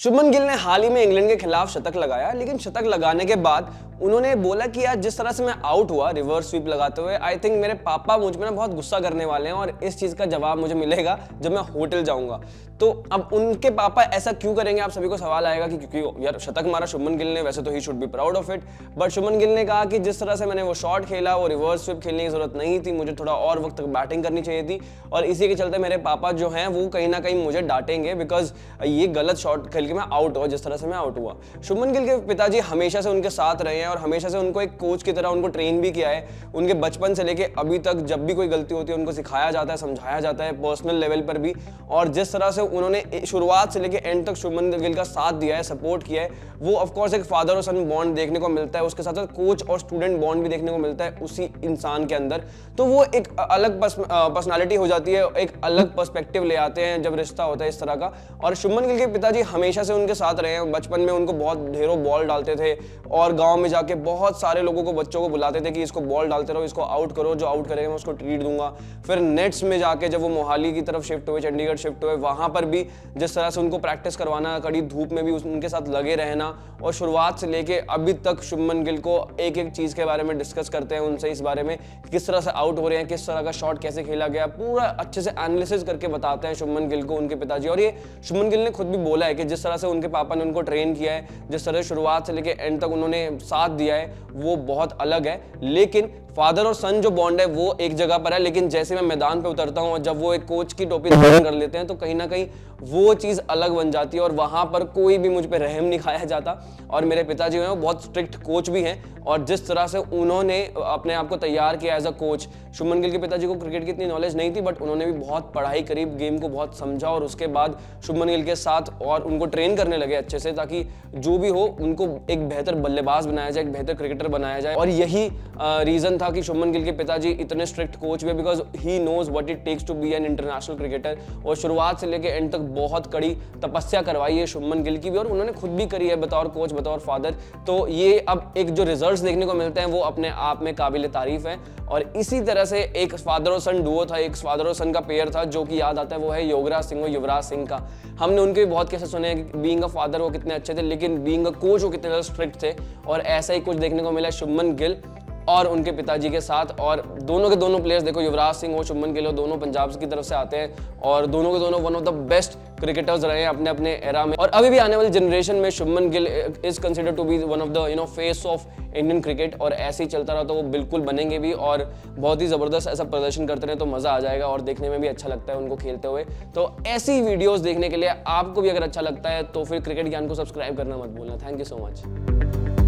शुभमन गिल ने हाल ही में इंग्लैंड के खिलाफ शतक लगाया, लेकिन शतक लगाने के बाद उन्होंने बोला कि यार जिस तरह से मैं आउट हुआ रिवर्स स्वीप लगाते हुए, आई थिंक मेरे पापा मुझ पे ना बहुत गुस्सा करने वाले हैं और इस चीज का जवाब मुझे मिलेगा जब मैं होटल जाऊंगा। तो अब उनके पापा ऐसा क्यों करेंगे, आप सभी को सवाल आएगा कि क्योंकि यार शतक मारा शुभमन गिल ने, वैसे तो he should be proud of it, but Shubman Gill ने कहा कि जिस तरह से मैंने वो शॉट खेला वो रिवर्स स्वीप खेलने की जरूरत नहीं थी, मुझे थोड़ा और वक्त तक बैटिंग करनी चाहिए थी और इसी के चलते मेरे पापा जो हैं वो कहीं ना कहीं मुझे डांटेंगे बिकॉज ये गलत शॉट खेल के मैं आउट हुआ जिस तरह से मैं आउट हुआ। शुभमन गिल के पिताजी हमेशा से उनके साथ रहे हैं और हमेशा से उनको एक कोच की तरह उनको ट्रेन भी किया है। उनके बचपन से लेके अभी तक जब भी कोई गलती होती है उनको सिखाया जाता है, समझाया जाता है पर्सनल लेवल पर भी, और जिस तरह से उन्होंने शुरुआत से लेके एंड तक शुभमन गिल का साथ दिया है, सपोर्ट किया है, वो ऑफ कोर्स एक फादर और सन बॉन्ड देखने को मिलता है, उसके साथ साथ कोच और स्टूडेंट बॉन्ड भी देखने को मिलता है उसी इंसान के अंदर। तो वो एक अलग पर्सनालिटी हो जाती है, एक अलग पर्सपेक्टिव ले आते हैं जब रिश्ता होता है इस तरह का। और शुभमन गिल के पिताजी हमेशा से उनके साथ रहे हैं, बचपन में उनको बहुत ढेरों बॉल डालते थे और गांव में जाके बहुत सारे लोगों को, बच्चों को बुलाते थे कि इसको बॉल डालते रहो, इसको आउट करो, जो आउट करेगा मैं उसको ट्रीट दूंगा। फिर नेट्स में जाके जब वो मोहाली की तरफ शिफ्ट हुए, चंडीगढ़ शिफ्ट हुए, वहां पर भी जिस तरह से उनको प्रैक्टिस करवाना, कड़ी धूप में भी उनके साथ लगे रहना, और शुरुआत से लेके अभी तक शुभमन गिल को एक एक चीज के बारे में डिस्कस करते हैं उनसे, इस बारे में किस तरह से आउट हो रहे हैं, किस तरह का शॉट कैसे खेला गया, पूरा अच्छे से एनालिसिस करके बताते हैं शुभमन गिल को उनके पिताजी। और ये शुभमन गिल ने खुद भी बोला है कि जिस तरह से उनके पापा ने उनको ट्रेन किया है, जिस तरह शुरुआत से लेके एंड तक उन्होंने साथ दिया है, वो बहुत अलग है। लेकिन फादर और सन जो बॉन्ड है वो एक जगह पर है, लेकिन जैसे मैं मैदान पे उतरता हूँ और जब वो एक कोच की टोपी धारण कर लेते हैं तो कहीं ना कहीं वो चीज अलग बन जाती है और वहां पर कोई भी मुझ पे रहम नहीं खाया जाता। और मेरे पिताजी हैं वो बहुत स्ट्रिक्ट कोच भी हैं, और जिस तरह से उन्होंने अपने आप को तैयार किया as a coach, Shubman Gill के पिताजी को क्रिकेट की इतनी नॉलेज नहीं थी बट उन्होंने भी बहुत पढ़ाई करी, गेम को बहुत समझा और उसके बाद शुभमन गिल के साथ और उनको ट्रेन करने लगे अच्छे से, ताकि जो भी हो उनको एक बेहतर बल्लेबाज बनाया जाए, एक बेहतर क्रिकेटर बनाया जाए। और यही रीजन था कि शुभमन गिल के पिताजी इतने स्ट्रिक्ट कोच भी, because he knows what it takes to be an international cricketer. और शुरुआत से लेके एंड तक बहुत कड़ी तपस्या करवाई है शुभमन गिल की भी, और उन्होंने खुद भी करी है बतौर कोच, बतौर फादर। तो ये अब एक जो रिजल्ट्स देखने को मिलते हैं वो अपने आप में काबिल तारीफ है। और इसी तरह से एक फादर और सन डुओ था, एक फादर और सन का पेयर था जो कि याद आता है, वो है योगराज सिंह और युवराज सिंह का। हमने उनके भी बहुत केसेस सुने हैं कि बीइंग अ फादर वो कितने अच्छे थे, लेकिन बीइंग अ कोच वो कितने ज्यादा स्ट्रिक्ट थे, और ऐसा ही कुछ देखने को मिला शुभमन गिल और उनके पिताजी के साथ। और दोनों के दोनों प्लेयर्स देखो, युवराज सिंह और शुभमन गिल दोनों पंजाब की तरफ से आते हैं और दोनों के दोनों one of the best cricketers रहे हैं अपने अपने एरा में। और अभी भी आने वाली जनरेशन में Shubman Gill is considered to be one of the face of Indian cricket, और ऐसे ही चलता रहा तो वो बिल्कुल बनेंगे भी और बहुत ही जबरदस्त ऐसा प्रदर्शन करते रहे तो मजा आ जाएगा और देखने में भी अच्छा लगता है उनको खेलते हुए। तो ऐसी वीडियोस देखने के लिए आपको भी अगर अच्छा लगता है तो फिर क्रिकेट ज्ञान को सब्सक्राइब करना मत भूलना। Thank you so much.